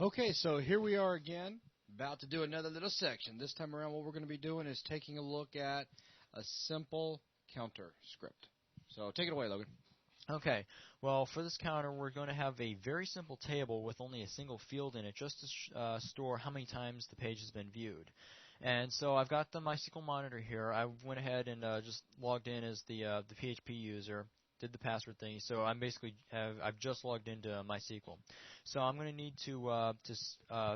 Okay, so here we are again, about to do another little section. This time around what we're going to be doing is taking a look at a simple counter script. So take it away, Logan. Okay, well, for this counter, we're going to have a very simple table with only a single field in it just to store how many times the page has been viewed. And so I've got the MySQL monitor here. I went ahead and just logged in as the PHP user, did the password thing. So I'm basically I've just logged into MySQL. So I'm going to need to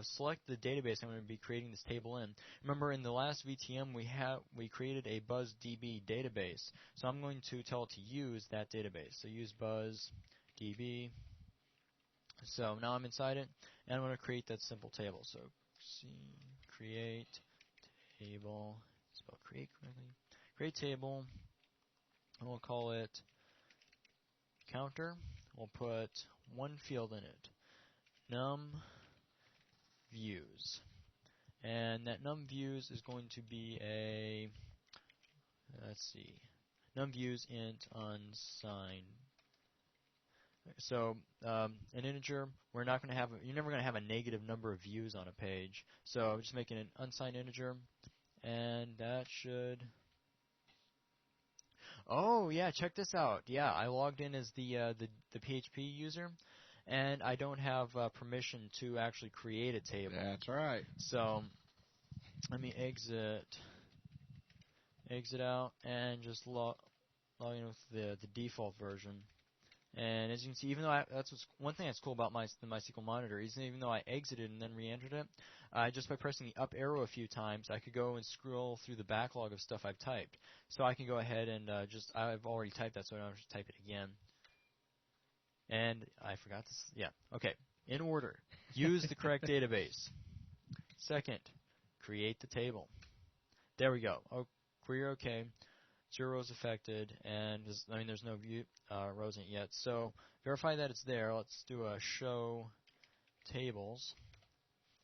select the database I'm going to be creating this table in. Remember, in the last VTM we created a BuzzDB database. So I'm going to tell it to use that database. So use BuzzDB. So now I'm inside it, and I'm going to create that simple table. So create table, spell create correctly. Create table, and we'll call it counter. We'll put one field in it, num views, and that num views is going to be a num views int unsigned. So an integer, you're never going to have a negative number of views on a page. So I'm just making an unsigned integer, and that should. Oh yeah, check this out. Yeah, I logged in as the PHP user, and I don't have permission to actually create a table. That's right. So let me exit out, and just log in with the default version. And as you can see, even though one thing that's cool about the MySQL monitor is even though I exited and then re-entered it, just by pressing the up arrow a few times, I could go and scroll through the backlog of stuff I've typed. So I can go ahead and I've already typed that, so I don't have to type it again. And I forgot this. Yeah, okay. In order, use the correct database. Second, create the table. There we go. Oh, query OK. 0 rows affected, and there's no view rows in it yet. So verify that it's there. Let's do a show tables,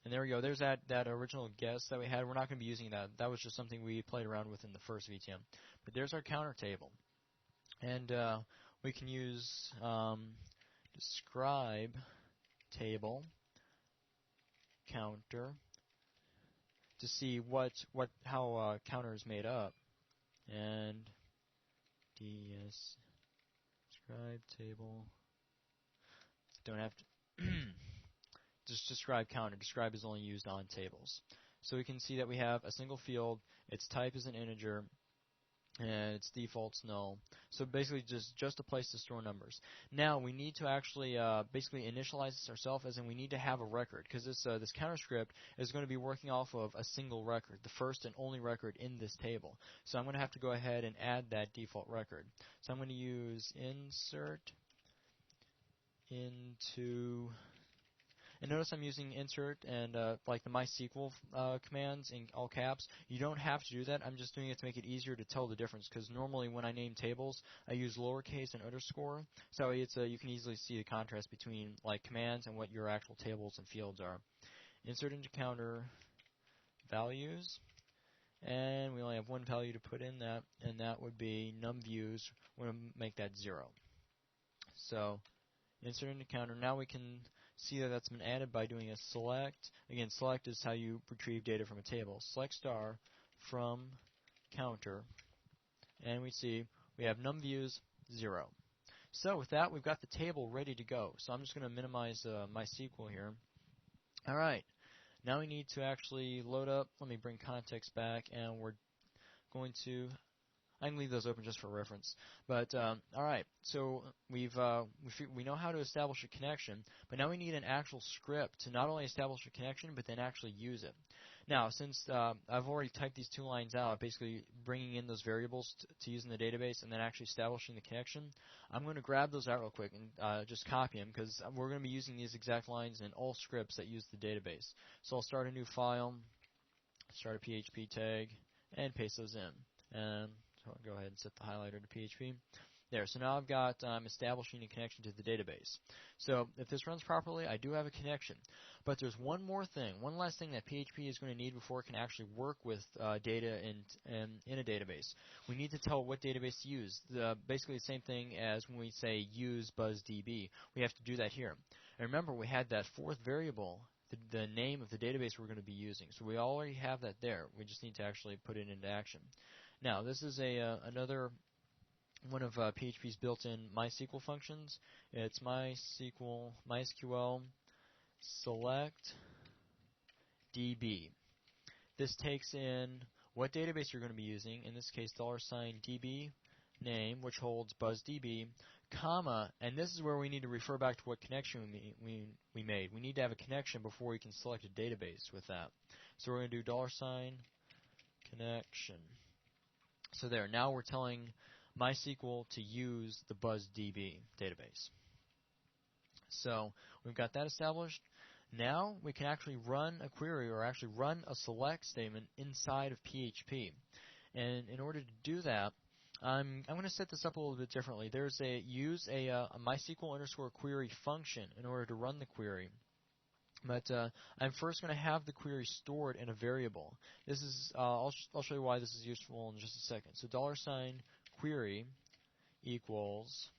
and there we go. There's that original guess that we had. We're not going to be using that. That was just something we played around with in the first VTM. But there's our counter table, and we can use describe table counter to see how counter is made up. And ds describe table. Don't have to just describe counter. Describe is only used on tables. So we can see that we have a single field. Its type is an integer, and its default's null. So basically just a place to store numbers. Now we need to actually basically initialize this ourselves, as in we need to have a record, because this counter script is going to be working off of a single record, the first and only record in this table. So I'm going to have to go ahead and add that default record. So I'm going to use insert into. And notice I'm using insert and like the MySQL commands in all caps. You don't have to do that. I'm just doing it to make it easier to tell the difference, because normally when I name tables, I use lowercase and underscore. So you can easily see the contrast between like commands and what your actual tables and fields are. Insert into counter values. And we only have one value to put in that, and that would be num views. We're going to make that 0. So insert into counter. Now we can see that that's been added by doing a select. Again, select is how you retrieve data from a table. Select star from counter, and we see we have num views 0. So with that, we've got the table ready to go. So I'm just going to minimize MySQL here. All right. Now we need to actually load up. Let me bring context back, and we're going to. I can leave those open just for reference. But all right, so we know how to establish a connection, but now we need an actual script to not only establish a connection, but then actually use it. Now, since I've already typed these two lines out, basically bringing in those variables to use in the database and then actually establishing the connection, I'm going to grab those out real quick and just copy them, because we're going to be using these exact lines in all scripts that use the database. So I'll start a new file, start a PHP tag, and paste those in. And so I'll go ahead and set the highlighter to PHP. There, so now I've got establishing a connection to the database. So if this runs properly, I do have a connection. But there's one more thing, one last thing that PHP is going to need before it can actually work with data in a database. We need to tell what database to use. Basically the same thing as when we say use BuzzDB. We have to do that here. And remember, we had that fourth variable the name of the database we're going to be using. So we already have that there. We just need to actually put it into action. Now, this is another one of PHP's built-in MySQL functions. It's MySQL select DB. This takes in what database you're going to be using, in this case $DB name, which holds BuzzDB, comma, and this is where we need to refer back to what connection we made. We need to have a connection before we can select a database with that. So we're going to do $connection. So there, now we're telling MySQL to use the BuzzDB database. So we've got that established. Now we can actually run a query or actually run a select statement inside of PHP. And in order to do that, I'm going to set this up a little bit differently. There's use a MySQL_query function in order to run the query. But I'm first going to have the query stored in a variable. This is I'll show you why this is useful in just a second. So $query equals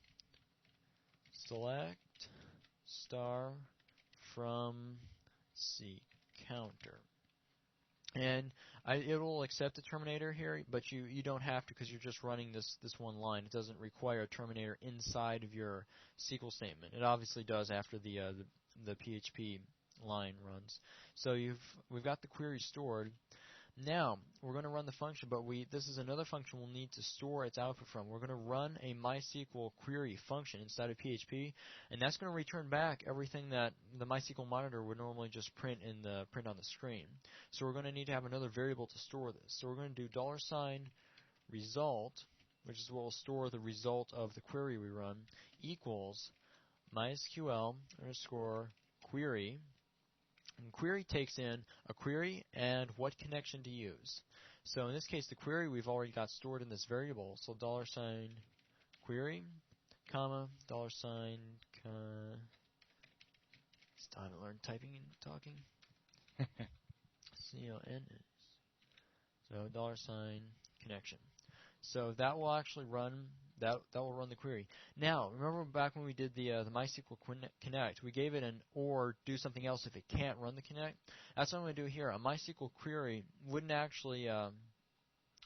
select star from C counter. And it will accept the terminator here, but you don't have to because you're just running this one line. It doesn't require a terminator inside of your SQL statement. It obviously does after the PHP line runs. So we've got the query stored. Now we're going to run the function, but this is another function we'll need to store its output from. We're going to run a MySQL query function inside of PHP, and that's going to return back everything that the MySQL monitor would normally just print on the screen. So we're going to need to have another variable to store this. So we're going to do $result, which is what will store the result of the query we run, equals MySQL_query. And query takes in a query and what connection to use. So in this case, the query we've already got stored in this variable. So $query, comma, $. Still haven't learned typing and talking. CON. So $connection. So that will actually run. That will run the query. Now, remember back when we did the MySQL connect, we gave it an or do something else if it can't run the connect. That's what I'm going to do here. A MySQL query wouldn't actually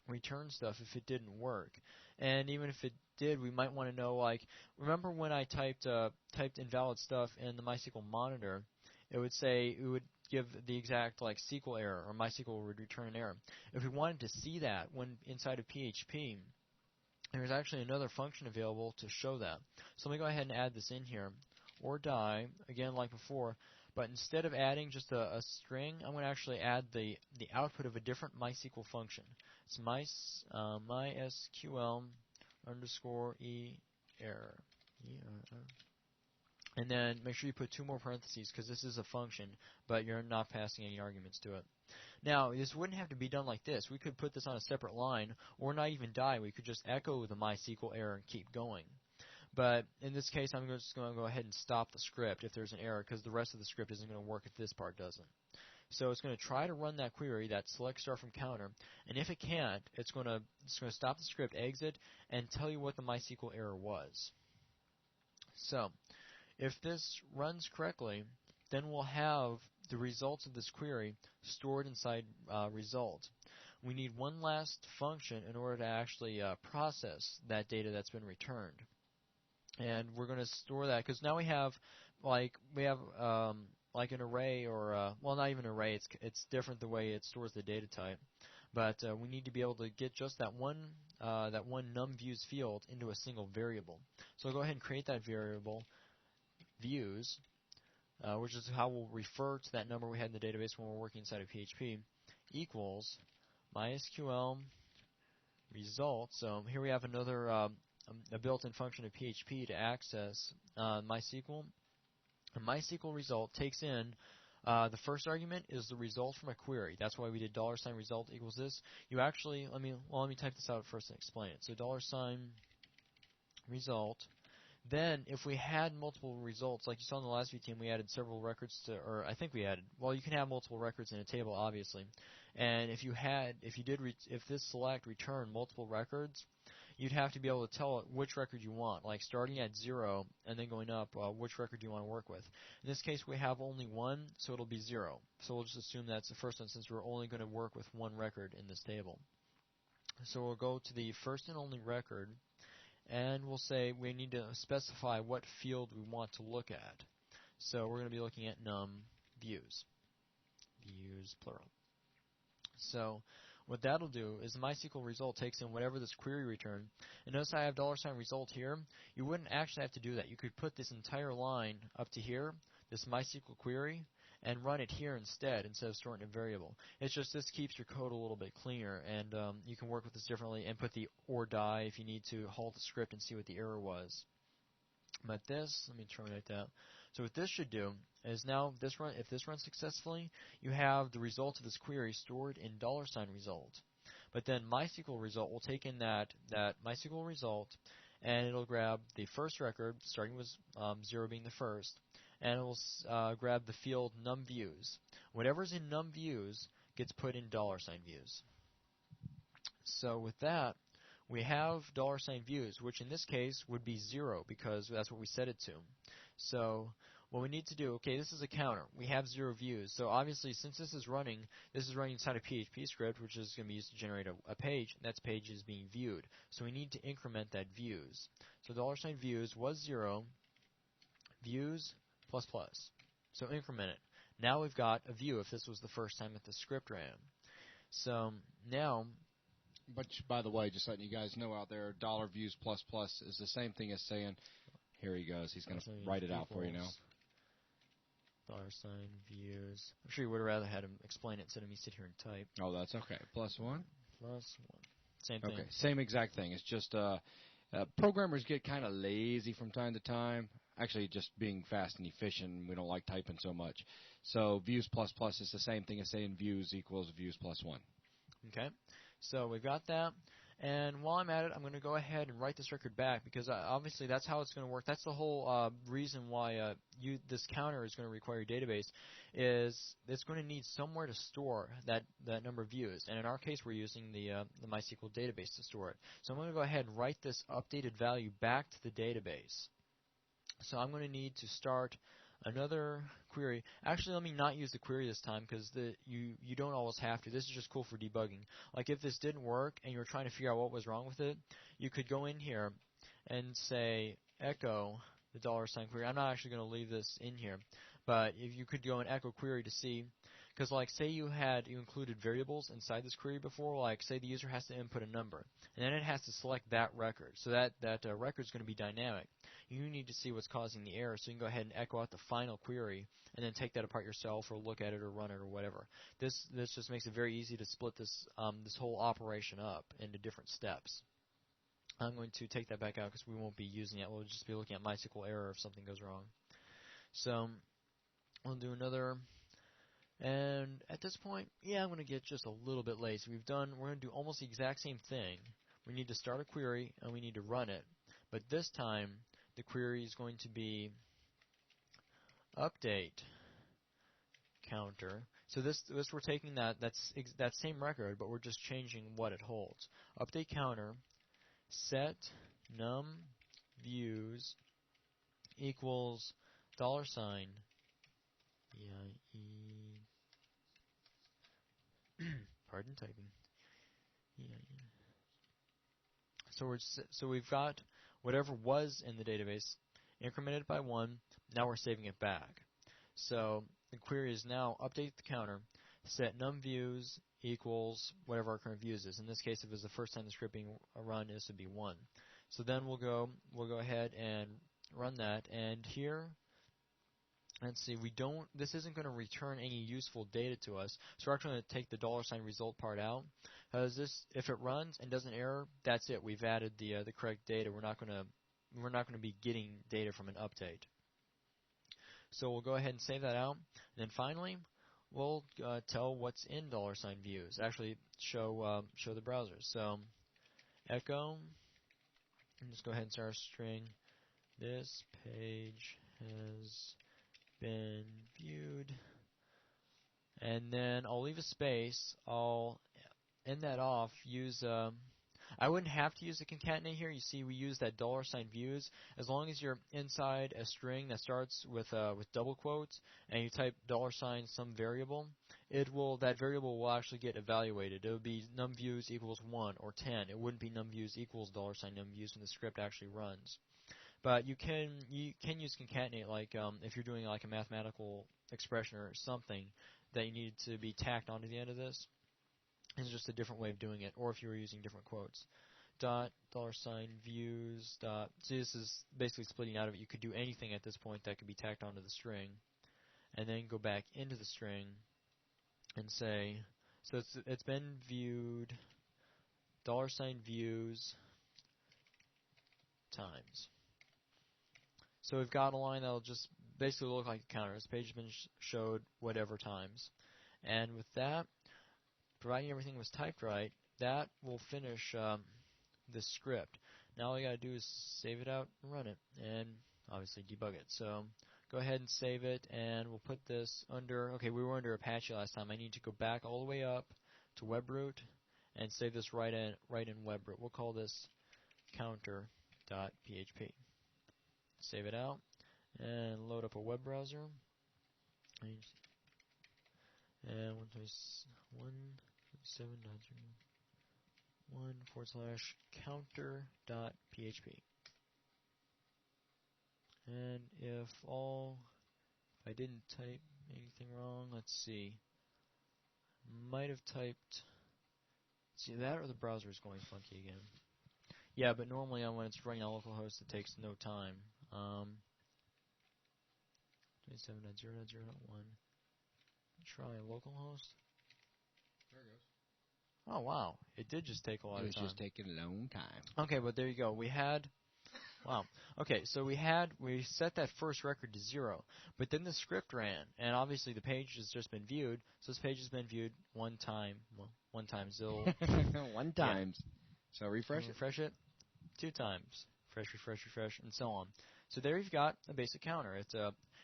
return stuff if it didn't work. And even if it did, we might want to know, like, remember when I typed invalid stuff in the MySQL monitor, it would give the exact like SQL error, or MySQL would return an error. If we wanted to see that when inside of PHP, there's actually another function available to show that. So let me go ahead and add this in here. Or die, again like before, but instead of adding just a string, I'm going to actually add the output of a different MySQL function. It's MySQL_error. And then make sure you put 2 more parentheses because this is a function, but you're not passing any arguments to it. Now, this wouldn't have to be done like this. We could put this on a separate line or not even die. We could just echo the MySQL error and keep going. But in this case, I'm just going to go ahead and stop the script if there's an error because the rest of the script isn't going to work if this part doesn't. So it's going to try to run that query, that select star from counter, and if it can't, it's going to stop the script, exit, and tell you what the MySQL error was. So if this runs correctly, then we'll have the results of this query stored inside result. We need one last function in order to actually process that data that's been returned. And we're going to store that because now we have like an array or well, not even an array. It's different the way it stores the data type. But we need to be able to get just that one numViews field into a single variable. So I'll go ahead and create that variable views, which is how we'll refer to that number we had in the database when we're working inside of PHP, equals MySQL result. So here we have another a built-in function of PHP to access MySQL. A MySQL result takes in the first argument is the result from a query. That's why we did $result equals this. You actually let me type this out first and explain it. So $result. Then, if we had multiple results, like you saw in the last VTM, we added several records to, or I think we added. Well, you can have multiple records in a table, obviously. And if this select returned multiple records, you'd have to be able to tell it which record you want, like starting at 0 and then going up, which record you want to work with. In this case, we have only one, so it'll be 0. So we'll just assume that's the first one since we're only going to work with one record in this table. So we'll go to the first and only record, and we'll say we need to specify what field we want to look at. So we're going to be looking at num views. Views, plural. So what that'll do is the MySQL result takes in whatever this query returned. And notice I have $result here. You wouldn't actually have to do that. You could put this entire line up to here, this MySQL query, and run it here instead of storing a variable. It's just this keeps your code a little bit cleaner, and you can work with this differently and put the or die if you need to halt the script and see what the error was. But this, let me terminate that. So what this should do is now if this runs successfully, you have the result of this query stored in $result. But then MySQL result will take in that MySQL result, and it'll grab the first record, starting with 0 being the first, and it will grab the field num views. Whatever's in num views gets put in $views. So with that, we have $views, which in this case would be 0 because that's what we set it to. So what we need to do, okay, this is a counter. We have 0 views. So obviously, since this is running inside a PHP script, which is going to be used to generate a page, and that page is being viewed. So we need to increment that views. So $views was 0, views plus plus. So increment it. Now we've got a view if this was the first time that the script ran. So now... But by the way, just letting you guys know out there, $views plus plus is the same thing as saying, here he goes. He's going to write it out for you now. $views. I'm sure you would have rather had him explain it instead of me sit here and type. Oh, that's okay. +1? +1. Same thing. Okay, same exact thing. It's just programmers get kind of lazy from time to time. Actually, just being fast and efficient, we don't like typing so much. So views plus plus is the same thing as saying views equals views +1. Okay, so we've got that. And while I'm at it, I'm going to go ahead and write this record back because obviously that's how it's going to work. That's the whole reason why this counter is going to require a database, is it's going to need somewhere to store that number of views. And in our case, we're using the MySQL database to store it. So I'm going to go ahead and write this updated value back to the database. So I'm going to need to start another query. Actually, let me not use the query this time because you don't always have to. This is just cool for debugging. Like if this didn't work and you were trying to figure out what was wrong with it, you could go in here and say echo the $sign query. I'm not actually going to leave this in here, but if you could go and echo query to see, because like say you included variables inside this query before, like say the user has to input a number, and then it has to select that record. So that record is going to be dynamic. You need to see what's causing the error, so you can go ahead and echo out the final query and then take that apart yourself or look at it or run it or whatever. This just makes it very easy to split this whole operation up into different steps. I'm going to take that back out because we won't be using it. We'll just be looking at MySQL error if something goes wrong. So we'll do another. And at this point, yeah, I'm going to get just a little bit lazy. We're going to do almost the exact same thing. We need to start a query and we need to run it. But this time, the query is going to be update counter. So this we're taking that same record, but we're just changing what it holds. Update counter set num views equals $. Pardon typing. So we've got whatever was in the database incremented by 1. Now we're saving it back. So the query is now update the counter, set num views equals whatever our current views is. In this case, if it was the first time the script being run, this would be 1. So then we'll go ahead and run that, and here, let's see, this isn't going to return any useful data to us, so we're actually going to take the $result part out, because if it runs and doesn't error, that's it. We've added the correct data. We're not going to be getting data from an update. So we'll go ahead and save that out, and then finally, we'll tell what's in $views. Actually, show the browser. So echo, and just go ahead and start a string. This page has been viewed, and then I'll leave a space. I'll end that off. I wouldn't have to use the concatenate here. You see, we use that $views. As long as you're inside a string that starts with double quotes, and you type $some variable, that variable will actually get evaluated. It would be numViews equals 1 or 10. It wouldn't be numViews equals $numViews when the script actually runs. But you can use concatenate like if you're doing like a mathematical expression or something that you need to be tacked onto the end of this. It's just a different way of doing it, or if you were using different quotes. $views. See, this is basically splitting out of it. You could do anything at this point that could be tacked onto the string, and then go back into the string and say, so it's been viewed $views times. So we've got a line that'll just basically look like a counter. This page has been showed whatever times. And with that, providing everything was typed right, that will finish this script. Now all you got to do is save it out and run it, and obviously debug it. So go ahead and save it, and we'll put this under, okay, we were under Apache last time. I need to go back all the way up to webroot and save this right in webroot. We'll call this counter.php. Save it out and load up a web browser. And 127.1/counter.php. And if I didn't type anything wrong, let's see. Might have typed, see that, or the browser is going funky again. Yeah, but normally when it's running on localhost, it takes no time. 27.0.0.1. Try localhost. There it goes. Oh, wow. It did just take a lot of time. It was just taking a long time. Okay, but there you go. Wow. Okay, so we set that first record to 0, but then the script ran, and obviously the page has just been viewed, so this page has been viewed one time. Well, one time, Zil. One times. Yeah. So refresh it. 2 times. Refresh, and so on. So there you've got a basic counter.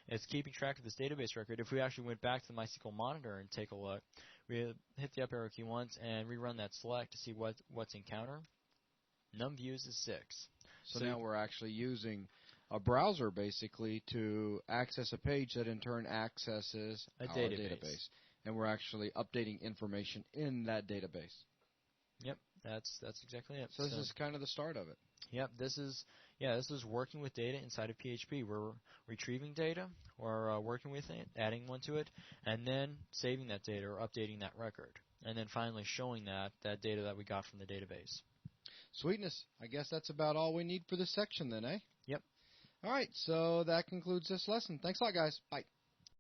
It's keeping track of this database record. If we actually went back to the MySQL monitor and take a look, we hit the up arrow key once and rerun that select to see what's in counter. NumViews is 6. So now we're actually using a browser basically to access a page that in turn accesses our database. And we're actually updating information in that database. Yep, that's exactly it. So this is kind of the start of it. Yep, this is working with data inside of PHP. We're retrieving data, or working with it, adding one to it, and then saving that data or updating that record, and then finally showing that data that we got from the database. Sweetness. I guess that's about all we need for this section then, eh? Yep. All right, so that concludes this lesson. Thanks a lot, guys. Bye.